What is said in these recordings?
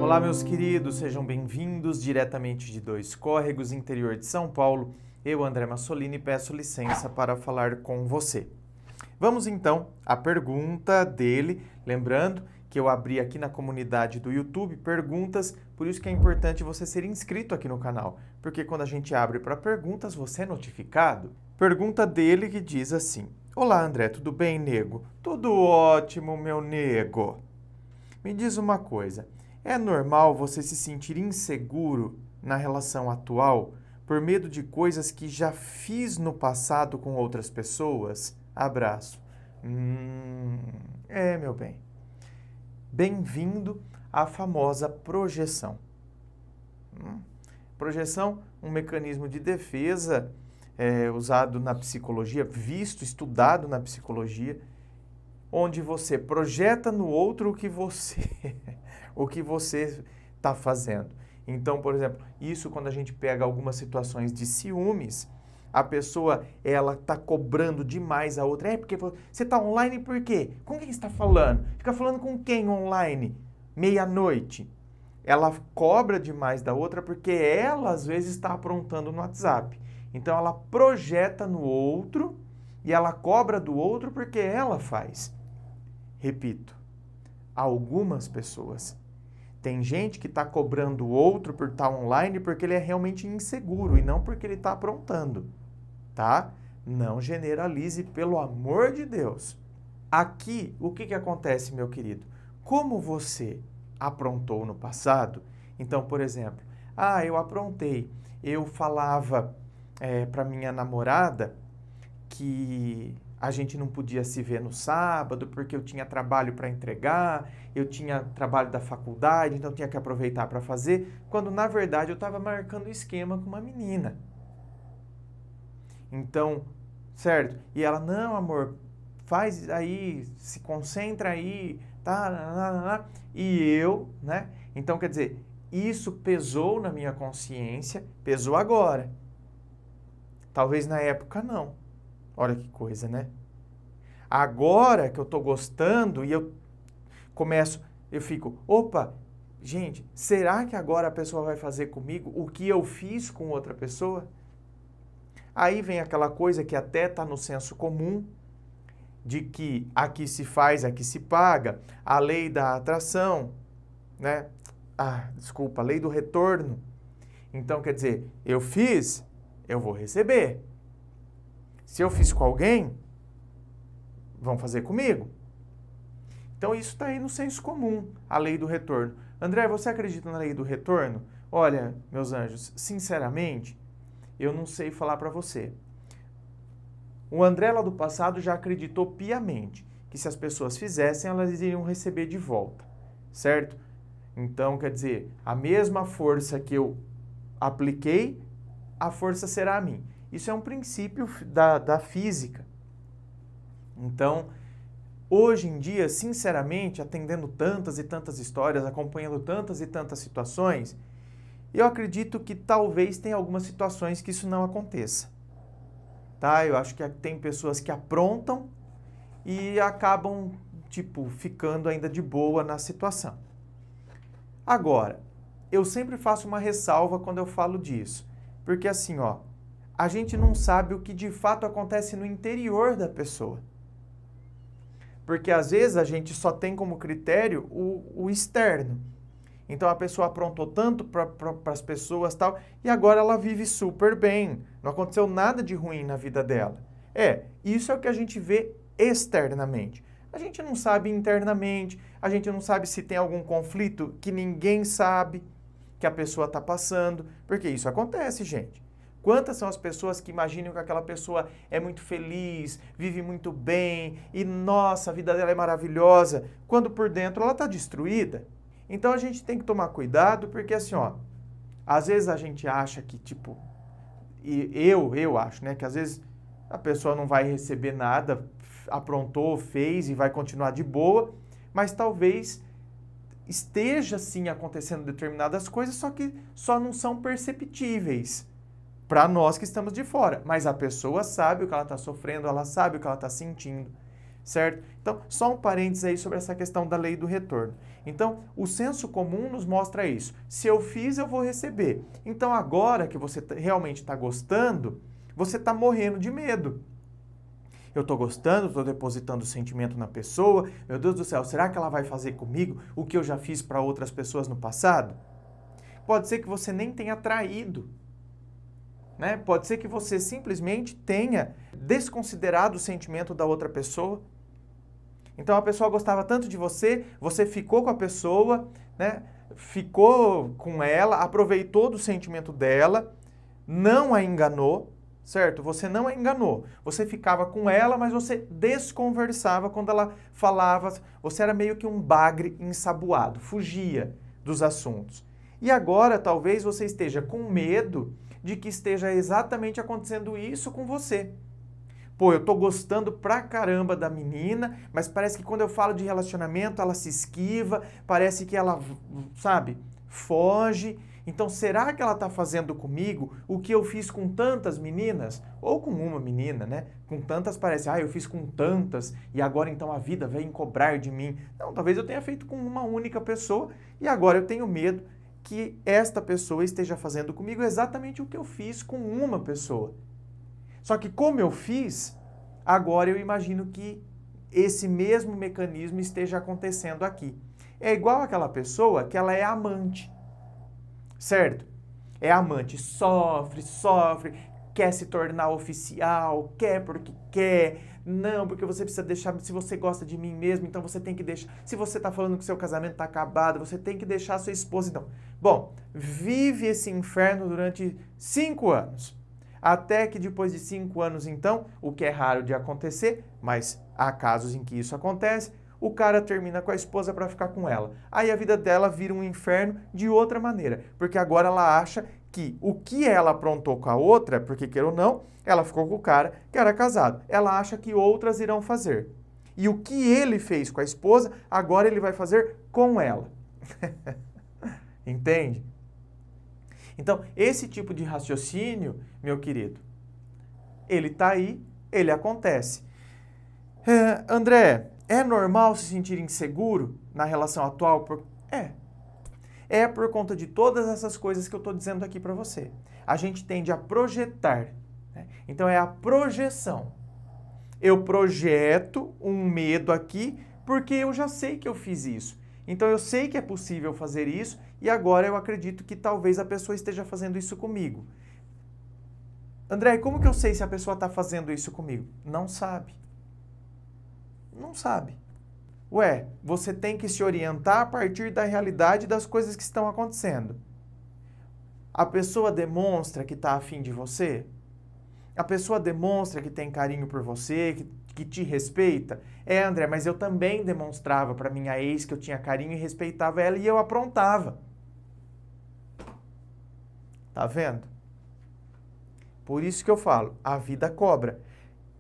Olá, meus queridos, sejam bem-vindos diretamente de Dois Córregos, interior de São Paulo. Eu, André Massolini, peço licença para falar com você. Vamos então à pergunta dele, lembrando que eu abri aqui na comunidade do YouTube perguntas, por isso que é importante você ser inscrito aqui no canal, porque quando a gente abre para perguntas, você é notificado. Pergunta dele que diz assim: Olá, André, tudo bem, nego? Tudo ótimo, meu nego. Me diz uma coisa, é normal você se sentir inseguro na relação atual por medo de coisas que já fiz no passado com outras pessoas? Abraço. Meu bem. Bem-vindo à famosa projeção. Projeção, um mecanismo de defesa usado na psicologia, estudado na psicologia, onde você projeta no outro o que você está fazendo. Então, por exemplo, isso quando a gente pega algumas situações de ciúmes, a pessoa, ela está cobrando demais a outra. Porque você está online por quê? Com quem você está falando? Fica falando com quem online? Meia-noite. Ela cobra demais da outra porque ela, às vezes, está aprontando no WhatsApp. Então, ela projeta no outro e ela cobra do outro porque ela faz. Repito, algumas pessoas. Tem gente que está cobrando o outro por estar online porque ele é realmente inseguro e não porque ele está aprontando, tá? Não generalize, pelo amor de Deus. Aqui, o que acontece, meu querido? Como você aprontou no passado, então, por exemplo, eu aprontei, eu falava para minha namorada que a gente não podia se ver no sábado porque eu tinha trabalho para entregar, eu tinha trabalho da faculdade, então eu tinha que aproveitar para fazer, quando na verdade eu estava marcando esquema com uma menina. Então, certo? E ela, não, amor, faz aí, se concentra aí, tá, e eu, né? Então, quer dizer, isso pesou na minha consciência, pesou agora. Talvez na época não. Olha que coisa, né? Agora que eu tô gostando e eu fico, opa, gente, será que agora a pessoa vai fazer comigo o que eu fiz com outra pessoa? Aí vem aquela coisa que até tá no senso comum, de que aqui se faz, aqui se paga, a lei da atração, né? A lei do retorno. Então, quer dizer, eu fiz, eu vou receber. Se eu fiz com alguém, vão fazer comigo. Então isso está aí no senso comum, a lei do retorno. André, você acredita na lei do retorno? Olha, meus anjos, sinceramente, eu não sei falar para você. O André lá do passado já acreditou piamente que se as pessoas fizessem, elas iriam receber de volta, certo? Então, quer dizer, a mesma força que eu apliquei, a força será a mim. Isso é um princípio da física. Então, hoje em dia, sinceramente, atendendo tantas e tantas histórias, acompanhando tantas e tantas situações, eu acredito que talvez tenha algumas situações que isso não aconteça. Tá? Eu acho que tem pessoas que aprontam e acabam, ficando ainda de boa na situação. Agora, eu sempre faço uma ressalva quando eu falo disso. Porque assim, a gente não sabe o que de fato acontece no interior da pessoa. Porque às vezes a gente só tem como critério o externo. Então a pessoa aprontou tanto para as pessoas e tal, e agora ela vive super bem. Não aconteceu nada de ruim na vida dela. Isso é o que a gente vê externamente. A gente não sabe internamente, a gente não sabe se tem algum conflito que ninguém sabe que a pessoa está passando, porque isso acontece, gente. Quantas são as pessoas que imaginam que aquela pessoa é muito feliz, vive muito bem e, nossa, a vida dela é maravilhosa, quando por dentro ela está destruída? Então a gente tem que tomar cuidado, porque assim, às vezes a gente acha que, eu acho, né, que às vezes a pessoa não vai receber nada, aprontou, fez e vai continuar de boa, mas talvez esteja sim acontecendo determinadas coisas, só que só não são perceptíveis para nós que estamos de fora. Mas a pessoa sabe o que ela está sofrendo, ela sabe o que ela está sentindo, certo? Então, só um parênteses aí sobre essa questão da lei do retorno. Então, o senso comum nos mostra isso. Se eu fiz, eu vou receber. Então, agora que você realmente está gostando, você está morrendo de medo. Eu estou gostando, estou depositando sentimento na pessoa. Meu Deus do céu, será que ela vai fazer comigo o que eu já fiz para outras pessoas no passado? Pode ser que você nem tenha traído, né? Pode ser que você simplesmente tenha desconsiderado o sentimento da outra pessoa. Então a pessoa gostava tanto de você, você ficou com a pessoa, né? Ficou com ela, aproveitou do sentimento dela, não a enganou, certo? Você não a enganou. Você ficava com ela, mas você desconversava quando ela falava. Você era meio que um bagre ensaboado, fugia dos assuntos. E agora talvez você esteja com medo de que esteja exatamente acontecendo isso com você. Pô, eu tô gostando pra caramba da menina, mas parece que quando eu falo de relacionamento, ela se esquiva, parece que ela, sabe, foge. Então, será que ela tá fazendo comigo o que eu fiz com tantas meninas? Ou com uma menina, né? Com tantas parece, eu fiz com tantas e agora então a vida vem cobrar de mim. Não, talvez eu tenha feito com uma única pessoa e agora eu tenho medo que esta pessoa esteja fazendo comigo exatamente o que eu fiz com uma pessoa. Só que como eu fiz, agora eu imagino que esse mesmo mecanismo esteja acontecendo aqui. É igual aquela pessoa que ela é amante, certo? É amante, sofre, quer se tornar oficial, quer porque quer, não, porque você precisa deixar, se você gosta de mim mesmo, então você tem que deixar, se você está falando que seu casamento está acabado, você tem que deixar a sua esposa, então. Bom, vive esse inferno durante 5 anos. Até que depois de 5 anos, então, o que é raro de acontecer, mas há casos em que isso acontece, o cara termina com a esposa para ficar com ela. Aí a vida dela vira um inferno de outra maneira, porque agora ela acha que o que ela aprontou com a outra, porque queira ou não, ela ficou com o cara que era casado. Ela acha que outras irão fazer. E o que ele fez com a esposa, agora ele vai fazer com ela. Entende? Então, esse tipo de raciocínio, meu querido, ele está aí, ele acontece. André, é normal se sentir inseguro na relação atual? É por conta de todas essas coisas que eu estou dizendo aqui para você. A gente tende a projetar, né? Então, é a projeção. Eu projeto um medo aqui porque eu já sei que eu fiz isso. Então, eu sei que é possível fazer isso e agora eu acredito que talvez a pessoa esteja fazendo isso comigo. André, como que eu sei se a pessoa está fazendo isso comigo? Não sabe. Não sabe. Ué, você tem que se orientar a partir da realidade das coisas que estão acontecendo. A pessoa demonstra que está afim de você? A pessoa demonstra que tem carinho por você, que te respeita? André, mas eu também demonstrava para minha ex que eu tinha carinho e respeitava ela e eu aprontava. Tá vendo? Por isso que eu falo, a vida cobra.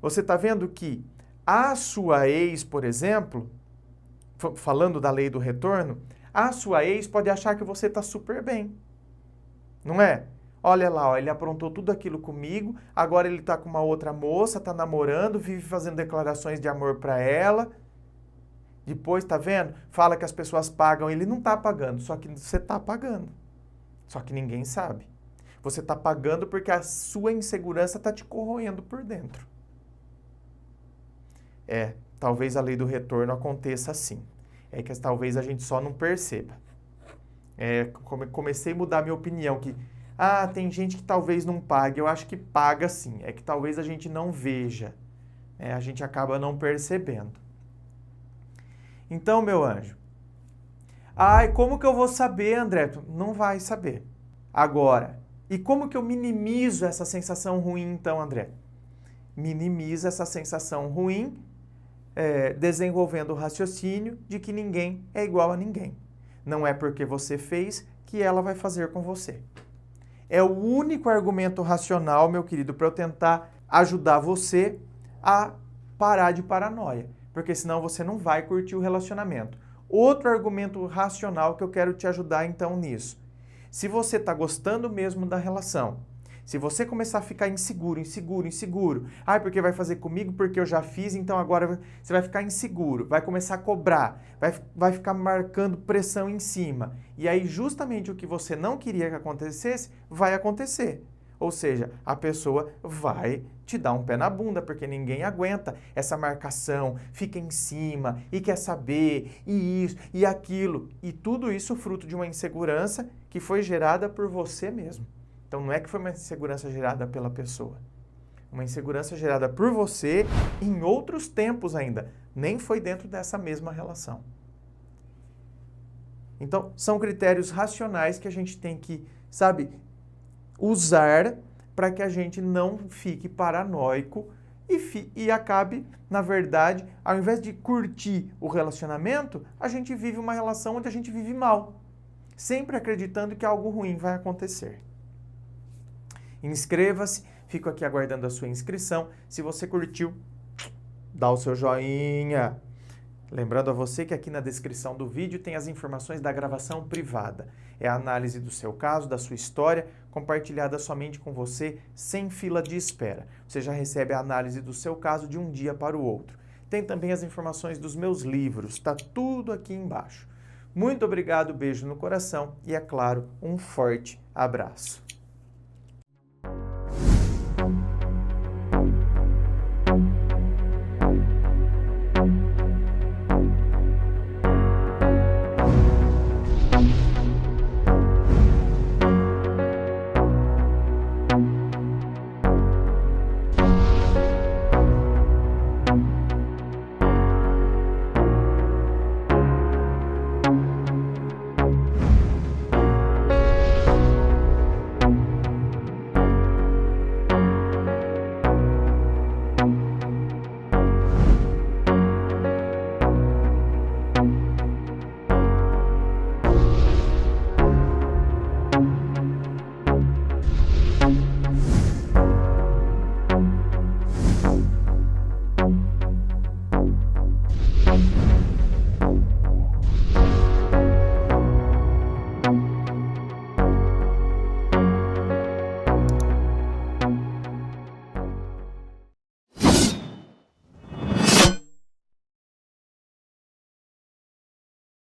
Você tá vendo que a sua ex, por exemplo, falando da lei do retorno, a sua ex pode achar que você tá super bem. Não é? Olha lá, ó, ele aprontou tudo aquilo comigo, agora ele tá com uma outra moça, tá namorando, vive fazendo declarações de amor para ela. Depois, tá vendo? Fala que as pessoas pagam, ele não tá pagando, só que você tá pagando. Só que ninguém sabe. Você tá pagando porque a sua insegurança tá te corroendo por dentro. Talvez a lei do retorno aconteça assim. É que talvez a gente só não perceba. Comecei a mudar minha opinião que tem gente que talvez não pague. Eu acho que paga sim. É que talvez a gente não veja. A gente acaba não percebendo. Então, meu anjo. Como que eu vou saber, André? Tu não vai saber. Agora, e como que eu minimizo essa sensação ruim, então, André? Minimiza essa sensação ruim desenvolvendo o raciocínio de que ninguém é igual a ninguém. Não é porque você fez que ela vai fazer com você. É o único argumento racional, meu querido, para eu tentar ajudar você a parar de paranoia. Porque senão você não vai curtir o relacionamento. Outro argumento racional que eu quero te ajudar então nisso. Se você está gostando mesmo da relação, Se você começar a ficar inseguro, ah, porque vai fazer comigo, porque eu já fiz, então agora você vai ficar inseguro, vai começar a cobrar, vai ficar marcando pressão em cima. E aí justamente o que você não queria que acontecesse, vai acontecer. Ou seja, a pessoa vai te dar um pé na bunda, porque ninguém aguenta essa marcação, fica em cima e quer saber, e isso, e aquilo. E tudo isso fruto de uma insegurança que foi gerada por você mesmo. Então não é que foi uma insegurança gerada pela pessoa. Uma insegurança gerada por você em outros tempos ainda. Nem foi dentro dessa mesma relação. Então, são critérios racionais que a gente tem que, usar para que a gente não fique paranoico e acabe, na verdade, ao invés de curtir o relacionamento, a gente vive uma relação onde a gente vive mal, sempre acreditando que algo ruim vai acontecer. Inscreva-se, fico aqui aguardando a sua inscrição. Se você curtiu, dá o seu joinha. Lembrando a você que aqui na descrição do vídeo tem as informações da gravação privada. É a análise do seu caso, da sua história, compartilhada somente com você, sem fila de espera. Você já recebe a análise do seu caso de um dia para o outro. Tem também as informações dos meus livros, está tudo aqui embaixo. Muito obrigado, beijo no coração e, é claro, um forte abraço.